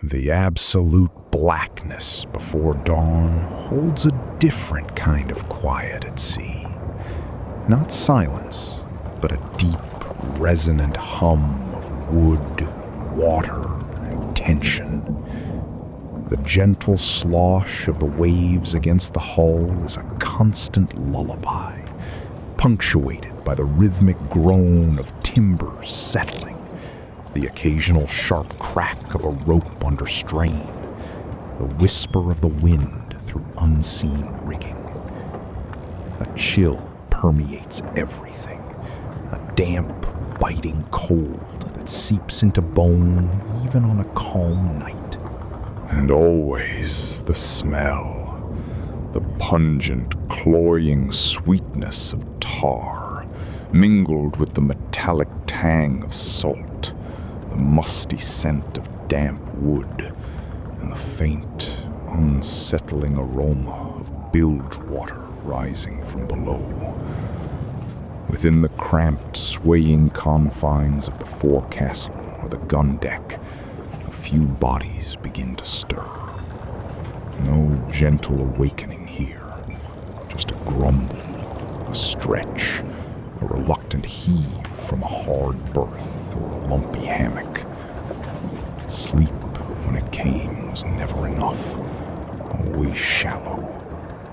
The absolute blackness before dawn holds a different kind of quiet at sea. Not silence, but a deep, resonant hum of wood, water, and tension. The gentle slosh of the waves against the hull is a constant lullaby, punctuated by the rhythmic groan of timbers settling, the occasional sharp crack of a rope under strain, the whisper of the wind through unseen rigging. A chill permeates everything, a damp, biting cold that seeps into bone even on a calm night. And always the smell, the pungent, cloying sweetness of tar, mingled with the metallic tang of salt, the musty scent of damp wood, and the faint, unsettling aroma of bilge water rising from below. Within the cramped, swaying confines of the forecastle or the gun deck, a few bodies begin to stir. No gentle awakening here, just a grumble, a stretch, a reluctant heave from a hard berth or a lumpy hammock. Sleep, when it came, was never enough, always shallow,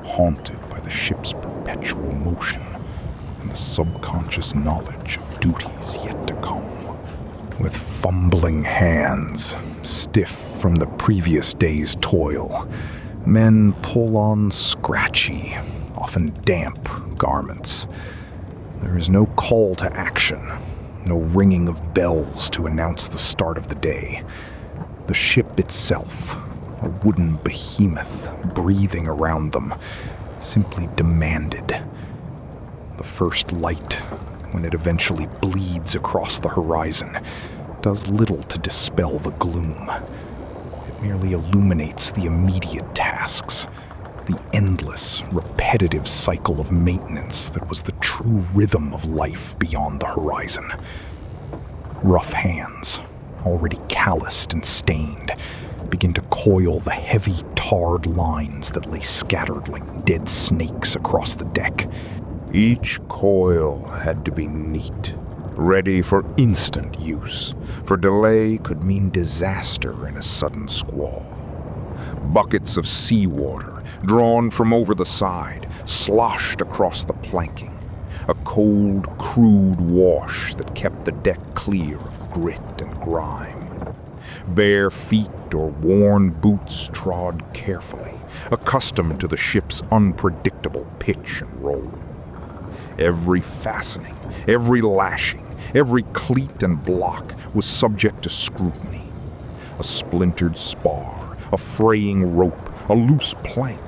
haunted by the ship's perpetual motion and the subconscious knowledge of duties yet to come. With fumbling hands, stiff from the previous day's toil, men pull on scratchy, often damp garments. There is no call to action, no ringing of bells to announce the start of the day. The ship itself, a wooden behemoth breathing around them, simply demanded. The first light, when it eventually bleeds across the horizon, does little to dispel the gloom. It merely illuminates the immediate tasks, the endless, repetitive cycle of maintenance that was the true rhythm of life beyond the horizon. Rough hands, already calloused and stained, begin to coil the heavy, tarred lines that lay scattered like dead snakes across the deck. Each coil had to be neat, ready for instant use, for delay could mean disaster in a sudden squall. Buckets of seawater, drawn from over the side, sloshed across the planking, a cold, crude wash that kept the deck clear of grit and grime. Bare feet or worn boots trod carefully, accustomed to the ship's unpredictable pitch and roll. Every fastening, every lashing, every cleat and block was subject to scrutiny. A splintered spar, a fraying rope, a loose plank.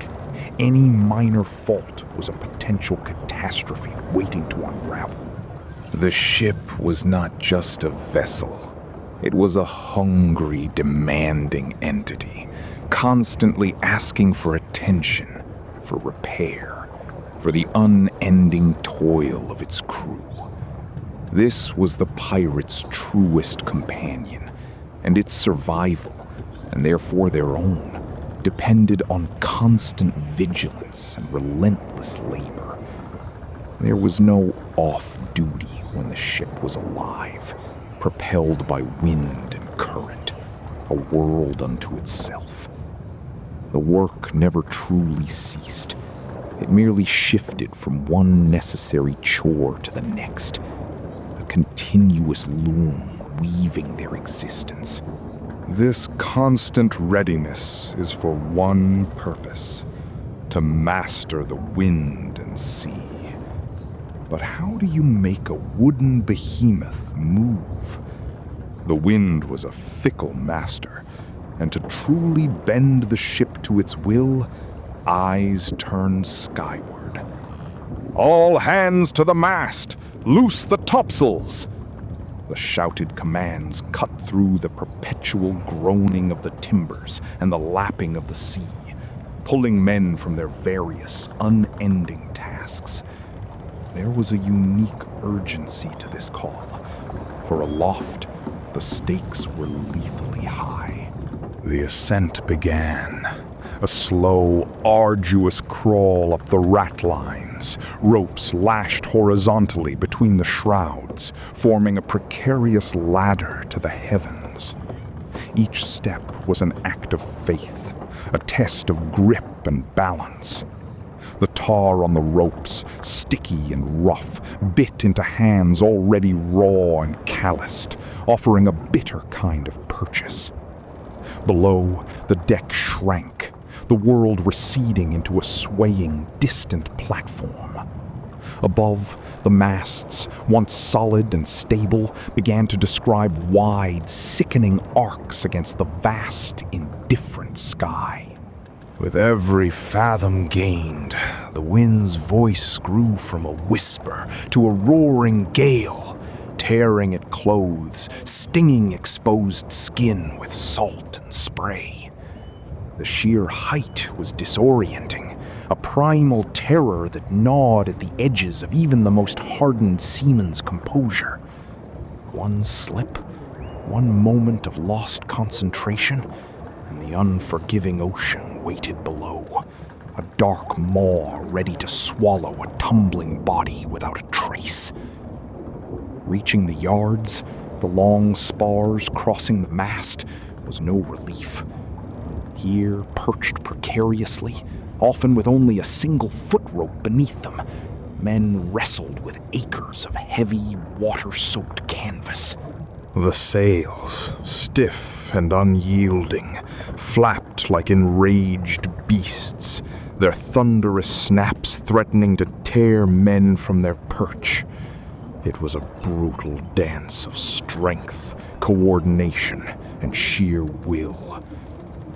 Any minor fault was a potential catastrophe waiting to unravel. The ship was not just a vessel. It was a hungry, demanding entity, constantly asking for attention, for repair, for the unending toil of its crew. This was the pirate's truest companion, and its survival, and therefore their own, depended on constant vigilance and relentless labor. There was no off-duty when the ship was alive, propelled by wind and current, a world unto itself. The work never truly ceased. It merely shifted from one necessary chore to the next, a continuous loom weaving their existence. This constant readiness is for one purpose, to master the wind and sea. But how do you make a wooden behemoth move? The wind was a fickle master, and to truly bend the ship to its will, eyes turned skyward. "All hands to the mast! Loose the topsails!" The shouted commands cut through the perpetual groaning of the timbers and the lapping of the sea, pulling men from their various, unending tasks. There was a unique urgency to this call, for aloft, the stakes were lethally high. The ascent began. A slow, arduous crawl up the ratlines, ropes lashed horizontally between the shrouds, forming a precarious ladder to the heavens. Each step was an act of faith, a test of grip and balance. The tar on the ropes, sticky and rough, bit into hands already raw and calloused, offering a bitter kind of purchase. Below, the deck shrank, the world receding into a swaying, distant platform. Above, the masts, once solid and stable, began to describe wide, sickening arcs against the vast, indifferent sky. With every fathom gained, the wind's voice grew from a whisper to a roaring gale, tearing at clothes, stinging exposed skin with salt and spray. The sheer height was disorienting, a primal terror that gnawed at the edges of even the most hardened seaman's composure. One slip, one moment of lost concentration, and the unforgiving ocean waited below, a dark maw ready to swallow a tumbling body without a trace. Reaching the yards, the long spars crossing the mast, was no relief. Here, perched precariously, often with only a single foot rope beneath them, men wrestled with acres of heavy, water-soaked canvas. The sails, stiff and unyielding, flapped like enraged beasts, their thunderous snaps threatening to tear men from their perch. It was a brutal dance of strength, coordination, and sheer will.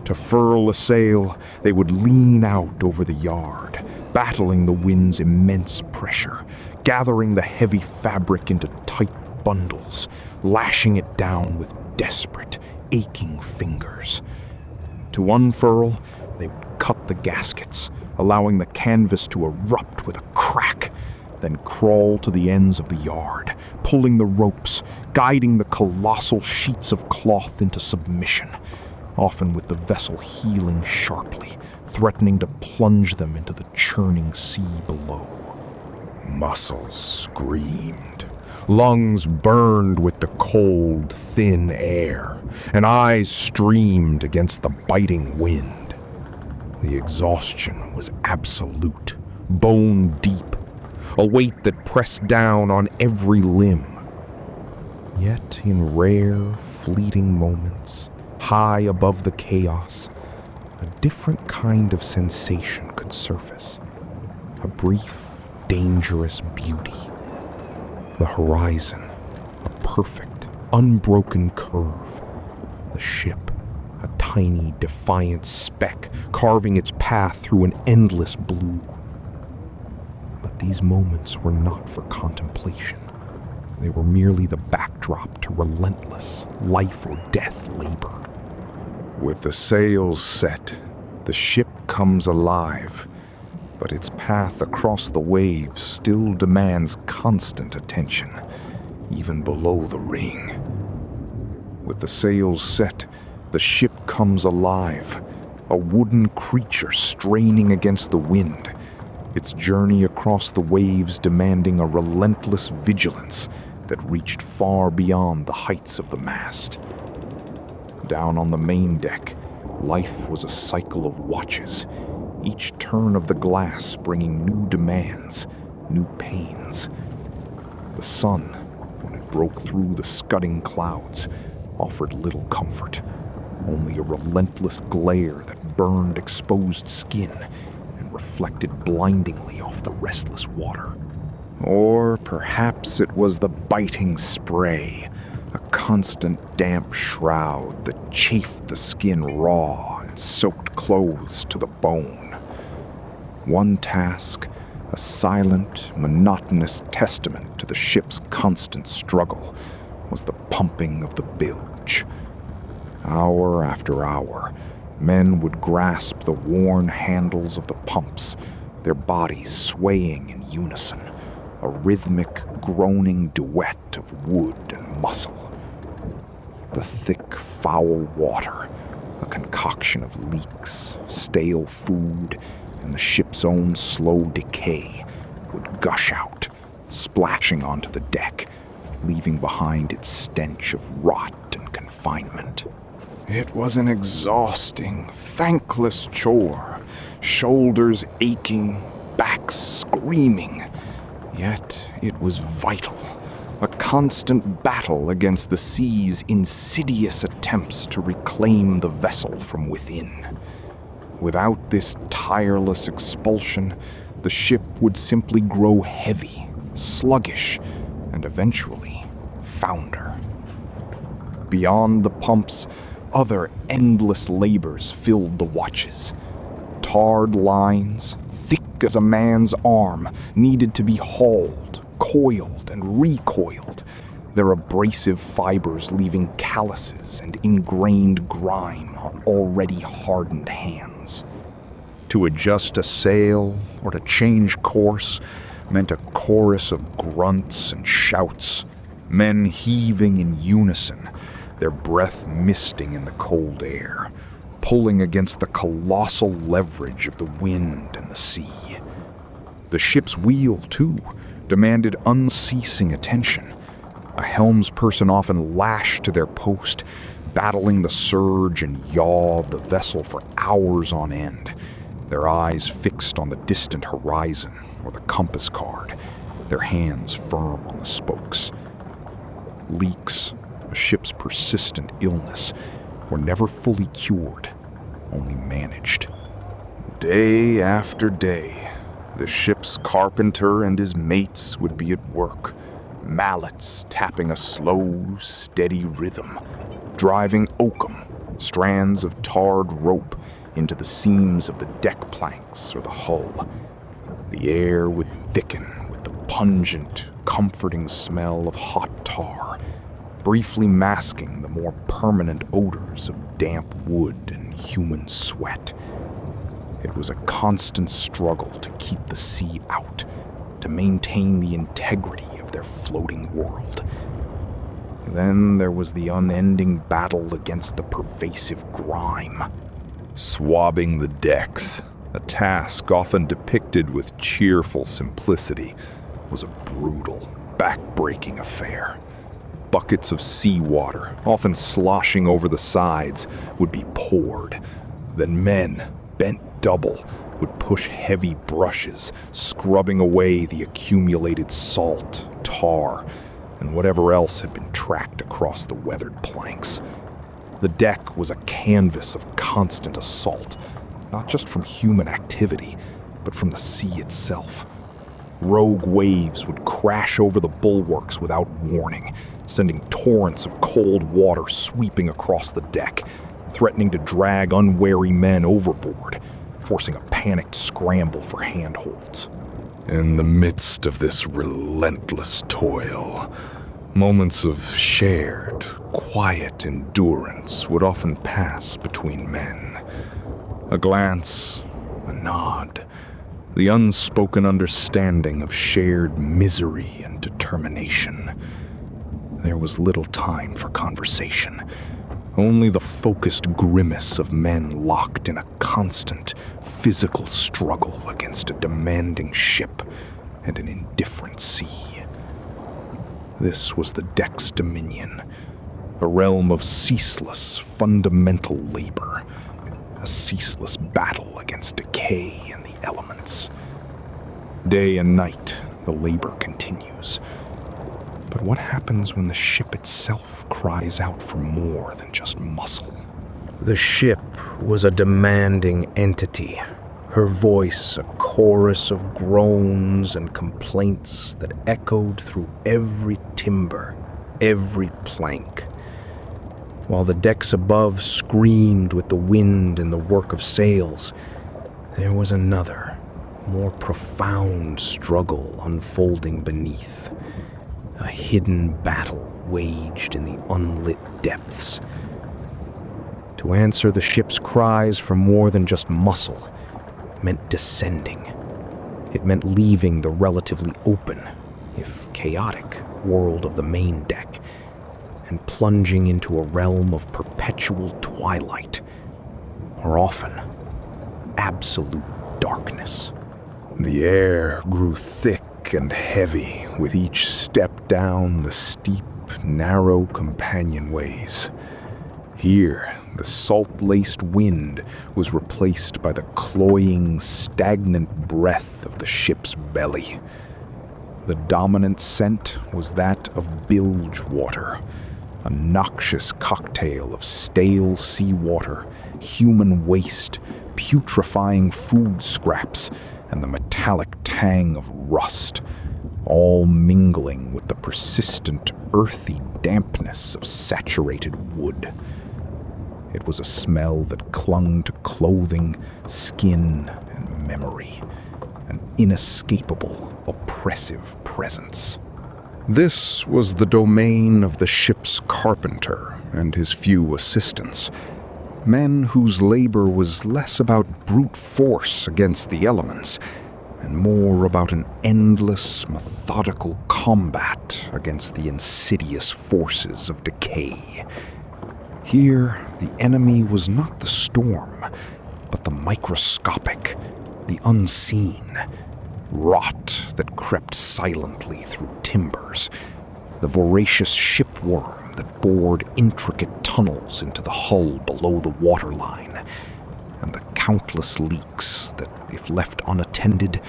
To furl a sail, they would lean out over the yard, battling the wind's immense pressure, gathering the heavy fabric into tight bundles, lashing it down with desperate, aching fingers. To unfurl, they would cut the gaskets, allowing the canvas to erupt with a crack, then crawl to the ends of the yard, pulling the ropes, guiding the colossal sheets of cloth into submission, often with the vessel heeling sharply, threatening to plunge them into the churning sea below. Muscles screamed. Lungs burned with the cold, thin air, and eyes streamed against the biting wind. The exhaustion was absolute, bone deep, a weight that pressed down on every limb. Yet in rare, fleeting moments, high above the chaos, a different kind of sensation could surface. A brief, dangerous beauty. The horizon, a perfect, unbroken curve. The ship, a tiny, defiant speck carving its path through an endless blue. But these moments were not for contemplation. They were merely the backdrop to relentless, life-or-death labor. With the sails set, the ship comes alive, but its path across the waves still demands constant attention, even below the ring. With the sails set, the ship comes alive, a wooden creature straining against the wind, its journey across the waves demanding a relentless vigilance that reached far beyond the heights of the mast. Down on the main deck, life was a cycle of watches, each turn of the glass bringing new demands, new pains. The sun, when it broke through the scudding clouds, offered little comfort, only a relentless glare that burned exposed skin and reflected blindingly off the restless water. Or perhaps it was the biting spray, a constant damp shroud that chafed the skin raw and soaked clothes to the bone. One task, a silent, monotonous testament to the ship's constant struggle, was the pumping of the bilge. Hour after hour, men would grasp the worn handles of the pumps, their bodies swaying in unison, a rhythmic, groaning duet of wood and muscle. The thick, foul water, a concoction of leaks, stale food, and the ship's own slow decay would gush out, splashing onto the deck, leaving behind its stench of rot and confinement. It was an exhausting, thankless chore, shoulders aching, backs screaming. Yet it was vital, a constant battle against the sea's insidious attempts to reclaim the vessel from within. Without this tireless expulsion, the ship would simply grow heavy, sluggish, and eventually founder. Beyond the pumps, other endless labors filled the watches. Tarred lines, thick as a man's arm, needed to be hauled, coiled, and recoiled, their abrasive fibers leaving calluses and ingrained grime on already hardened hands. To adjust a sail or to change course meant a chorus of grunts and shouts, men heaving in unison, their breath misting in the cold air, pulling against the colossal leverage of the wind and the sea. The ship's wheel, too, demanded unceasing attention. A helmsperson often lashed to their post, battling the surge and yaw of the vessel for hours on end, their eyes fixed on the distant horizon or the compass card, their hands firm on the spokes. Leaks, a ship's persistent illness, were never fully cured, only managed. Day after day, the ship's carpenter and his mates would be at work, mallets tapping a slow, steady rhythm, driving oakum, strands of tarred rope, into the seams of the deck planks or the hull. The air would thicken with the pungent, comforting smell of hot tar, briefly masking the more permanent odors of damp wood and human sweat. It was a constant struggle to keep the sea out, to maintain the integrity of their floating world. Then there was the unending battle against the pervasive grime. Swabbing the decks, a task often depicted with cheerful simplicity, was a brutal, back-breaking affair. Buckets of seawater, often sloshing over the sides, would be poured. Then men, bent double, would push heavy brushes, scrubbing away the accumulated salt, tar, and whatever else had been tracked across the weathered planks. The deck was a canvas of constant assault, not just from human activity, but from the sea itself. Rogue waves would crash over the bulwarks without warning, sending torrents of cold water sweeping across the deck, threatening to drag unwary men overboard, forcing a panicked scramble for handholds. In the midst of this relentless toil, moments of shared, quiet endurance would often pass between men. A glance, a nod, the unspoken understanding of shared misery and determination. There was little time for conversation, only the focused grimace of men locked in a constant, physical struggle against a demanding ship and an indifferent sea. This was the deck's dominion, a realm of ceaseless, fundamental labor, a ceaseless battle against decay and the elements. Day and night, the labor continues. But what happens when the ship itself cries out for more than just muscle? The ship was a demanding entity, her voice a chorus of groans and complaints that echoed through every timber, every plank. While the decks above screamed with the wind and the work of sails, there was another, more profound struggle unfolding beneath. A hidden battle waged in the unlit depths. To answer the ship's cries for more than just muscle meant descending. It meant leaving the relatively open, if chaotic, world of the main deck and plunging into a realm of perpetual twilight, or often absolute darkness. The air grew thick and heavy with each step down the steep, narrow companionways. Here, the salt-laced wind was replaced by the cloying, stagnant breath of the ship's belly. The dominant scent was that of bilge water, a noxious cocktail of stale seawater, human waste, putrefying food scraps, and the metallic tang of rust, all mingling with the persistent, earthy dampness of saturated wood. It was a smell that clung to clothing, skin, and memory, an inescapable, oppressive presence. This was the domain of the ship's carpenter and his few assistants, men whose labor was less about brute force against the elements and more about an endless, methodical combat against the insidious forces of decay. Here, the enemy was not the storm, but the microscopic, the unseen, rot that crept silently through timbers, the voracious shipworm that bored intricate tunnels into the hull below the waterline, and the countless leaks that, if left unattended,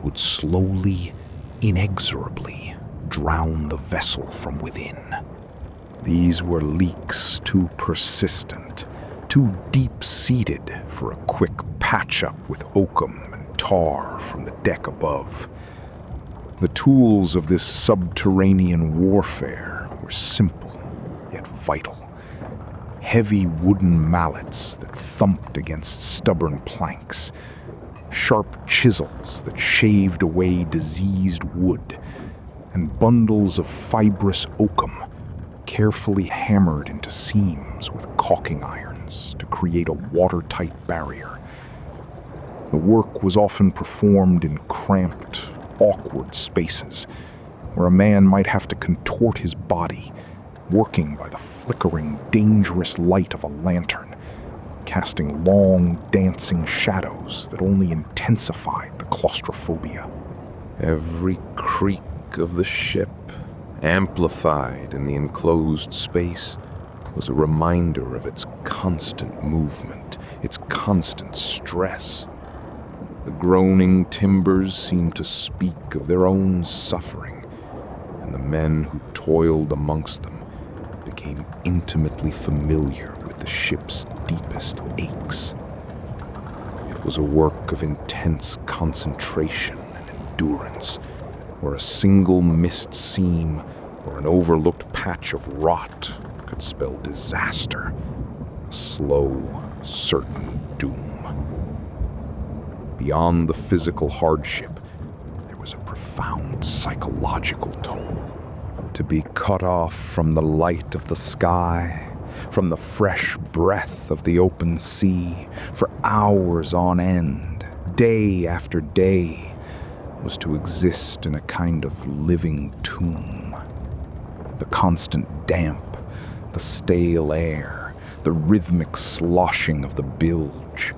would slowly, inexorably drown the vessel from within. These were leaks too persistent, too deep-seated for a quick patch-up with oakum and tar from the deck above. The tools of this subterranean warfare were simple, yet vital. Heavy wooden mallets that thumped against stubborn planks, sharp chisels that shaved away diseased wood, and bundles of fibrous oakum carefully hammered into seams with caulking irons to create a watertight barrier. The work was often performed in cramped, awkward spaces, where a man might have to contort his body, working by the flickering, dangerous light of a lantern, casting long, dancing shadows that only intensified the claustrophobia. Every creak of the ship, amplified in the enclosed space, was a reminder of its constant movement, its constant stress. The groaning timbers seemed to speak of their own suffering, and the men who toiled amongst them became intimately familiar with the ship's deepest aches. It was a work of intense concentration and endurance, where a single missed seam or an overlooked patch of rot could spell disaster, a slow, certain doom. Beyond the physical hardship, there was a profound psychological toll. To be cut off from the light of the sky, from the fresh breath of the open sea, for hours on end, day after day, was to exist in a kind of living tomb. The constant damp, the stale air, the rhythmic sloshing of the bilge,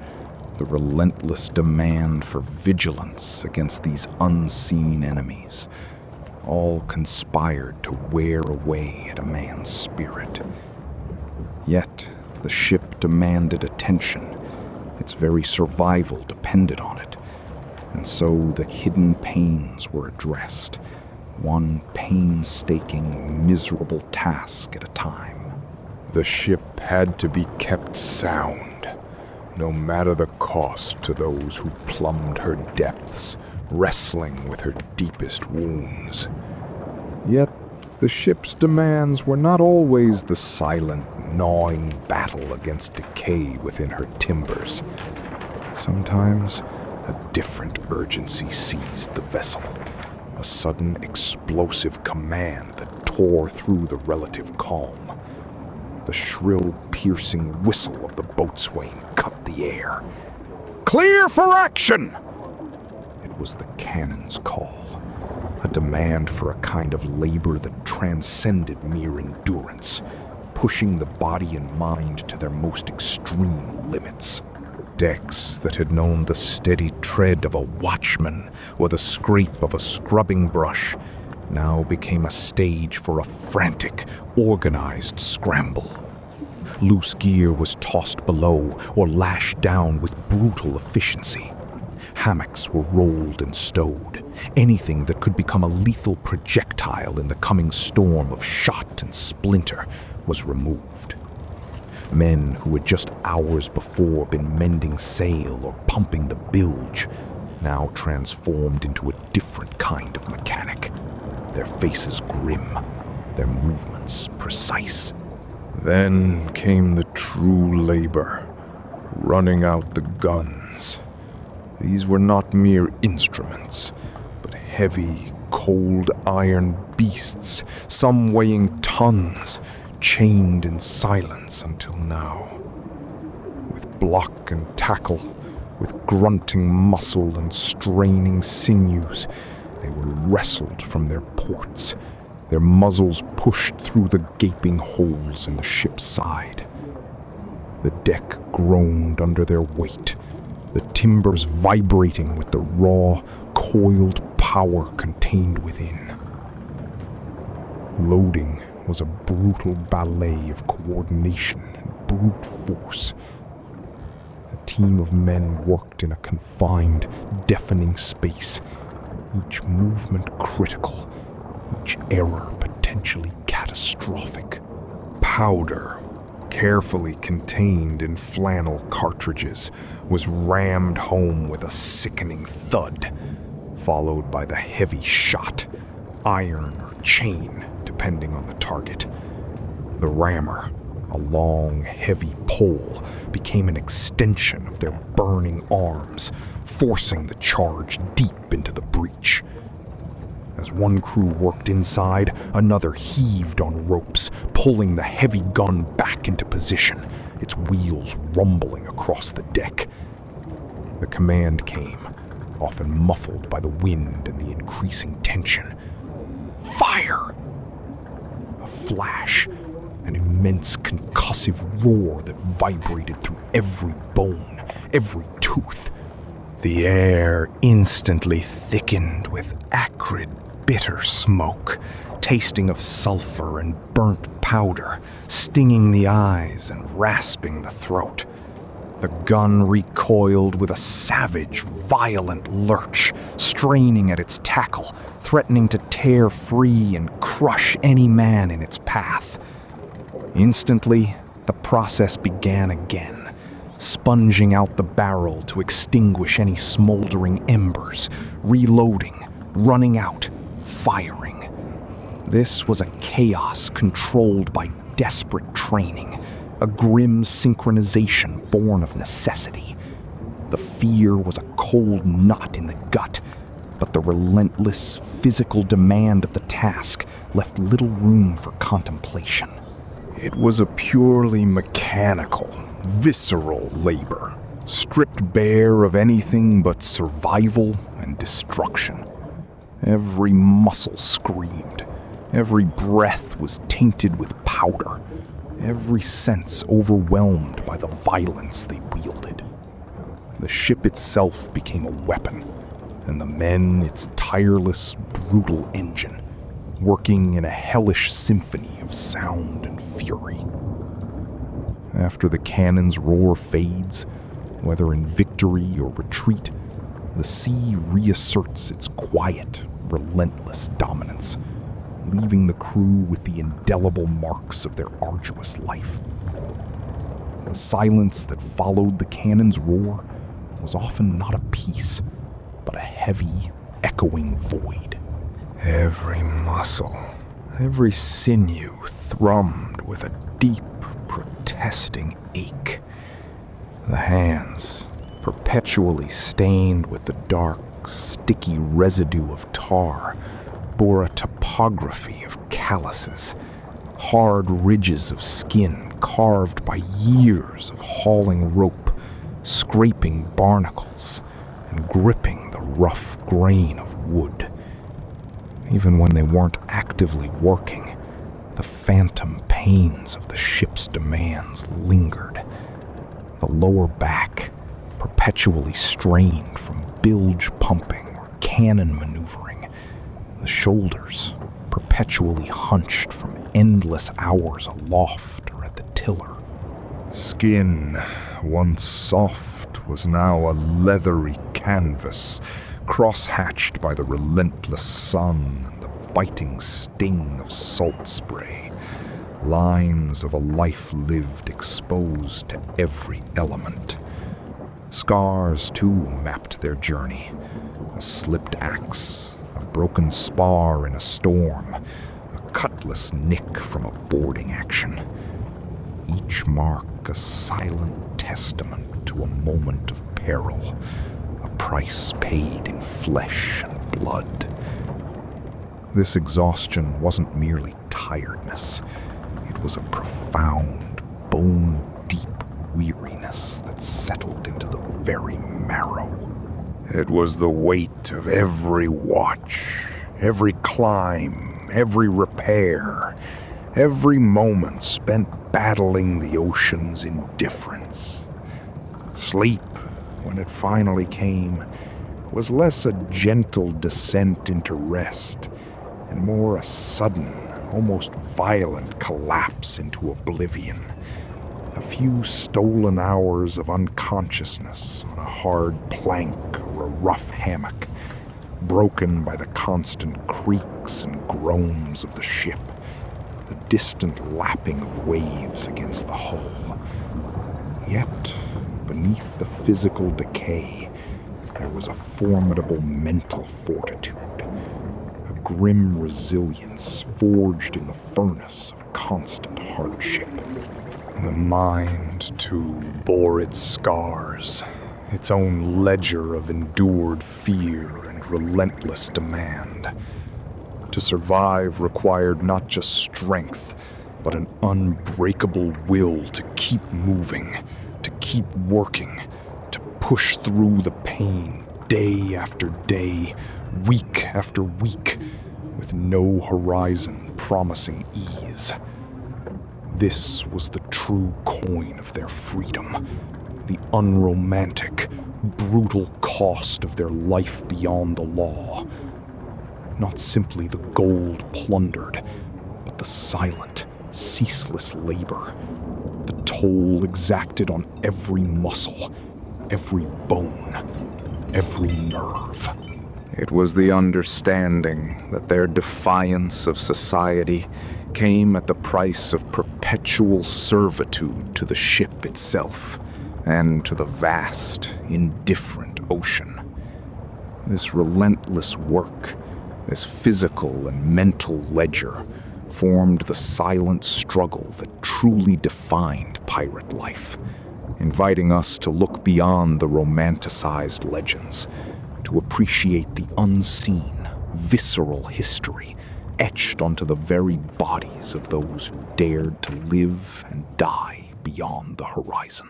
the relentless demand for vigilance against these unseen enemies, all conspired to wear away at a man's spirit. Yet the ship demanded attention. Its very survival depended on it. And so the hidden pains were addressed, one painstaking, miserable task at a time. The ship had to be kept sound, no matter the cost to those who plumbed her depths, wrestling with her deepest wounds. Yet the ship's demands were not always the silent, gnawing battle against decay within her timbers. Sometimes a different urgency seized the vessel, a sudden explosive command that tore through the relative calm. The shrill, piercing whistle of the boatswain cut the air. "Clear for action!" It was the cannon's call, a demand for a kind of labor that transcended mere endurance, pushing the body and mind to their most extreme limits. Decks that had known the steady tread of a watchman or the scrape of a scrubbing brush now became a stage for a frantic, organized scramble. Loose gear was tossed below or lashed down with brutal efficiency. Hammocks were rolled and stowed. Anything that could become a lethal projectile in the coming storm of shot and splinter was removed. Men who had just hours before been mending sail or pumping the bilge now transformed into a different kind of mechanic, their faces grim, their movements precise. Then came the true labor, running out the guns. These were not mere instruments, but heavy, cold iron beasts, some weighing tons, chained in silence until now. With block and tackle, with grunting muscle and straining sinews, they were wrestled from their ports, their muzzles pushed through the gaping holes in the ship's side. The deck groaned under their weight, the timbers vibrating with the raw, coiled power contained within. Loading was a brutal ballet of coordination and brute force. A team of men worked in a confined, deafening space, each movement critical, each error potentially catastrophic. Powder, carefully contained in flannel cartridges, was rammed home with a sickening thud, followed by the heavy shot, iron or chain, depending on the target. The rammer, a long, heavy pole, became an extension of their burning arms, forcing the charge deep into the breach. As one crew worked inside, another heaved on ropes, pulling the heavy gun back into position, its wheels rumbling across the deck. The command came, often muffled by the wind and the increasing tension. Fire! A flash, an immense concussive roar that vibrated through every bone, every tooth. The air instantly thickened with acrid, bitter smoke, tasting of sulfur and burnt powder, stinging the eyes and rasping the throat. The gun recoiled with a savage, violent lurch, straining at its tackle, threatening to tear free and crush any man in its path. Instantly, the process began again, sponging out the barrel to extinguish any smoldering embers, reloading, running out, firing. This was a chaos controlled by desperate training, a grim synchronization born of necessity. The fear was a cold knot in the gut, but the relentless physical demand of the task left little room for contemplation. It was a purely mechanical, visceral labor, stripped bare of anything but survival and destruction. Every muscle screamed. Every breath was tainted with powder. Every sense overwhelmed by the violence they wielded. The ship itself became a weapon, and the men its tireless, brutal engine, working in a hellish symphony of sound and fury. After the cannon's roar fades, whether in victory or retreat, the sea reasserts its quiet, relentless dominance, leaving the crew with the indelible marks of their arduous life. The silence that followed the cannon's roar was often not a peace, but a heavy, echoing void. Every muscle, every sinew thrummed with a deep, protesting ache. The hands, perpetually stained with the dark, sticky residue of tar, bore a topography of calluses, hard ridges of skin carved by years of hauling rope, scraping barnacles, and gripping the rough grain of wood. Even when they weren't actively working, the phantom pains of the ship's demands lingered. The lower back, perpetually strained from bilge pumping or cannon maneuvering, the shoulders perpetually hunched from endless hours aloft or at the tiller. Skin, once soft, was now a leathery canvas, cross-hatched by the relentless sun and the biting sting of salt spray. Lines of a life lived exposed to every element. Scars, too, mapped their journey. A slipped axe, a broken spar in a storm, a cutlass nick from a boarding action. Each mark a silent testament to a moment of peril, a price paid in flesh and blood. This exhaustion wasn't merely tiredness. It was a profound, bone-deep weariness that settled into the very marrow. It was the weight of every watch, every climb, every repair, every moment spent battling the ocean's indifference. Sleep, when it finally came, was less a gentle descent into rest and more a sudden, almost violent collapse into oblivion. A few stolen hours of unconsciousness on a hard plank or a rough hammock, broken by the constant creaks and groans of the ship, the distant lapping of waves against the hull. Yet, beneath the physical decay, there was a formidable mental fortitude, a grim resilience forged in the furnace of constant hardship. The mind, too, bore its scars, its own ledger of endured fear and relentless demand. To survive required not just strength, but an unbreakable will to keep moving, to keep working, to push through the pain day after day, week after week, with no horizon promising ease. This was the true coin of their freedom, the unromantic, brutal cost of their life beyond the law. Not simply the gold plundered, but the silent, ceaseless labor, the toll exacted on every muscle, every bone, every nerve. It was the understanding that their defiance of society came at the price of perpetual servitude to the ship itself and to the vast, indifferent ocean. This relentless work, this physical and mental ledger, formed the silent struggle that truly defined pirate life, inviting us to look beyond the romanticized legends, to appreciate the unseen, visceral history etched onto the very bodies of those who dared to live and die beyond the horizon.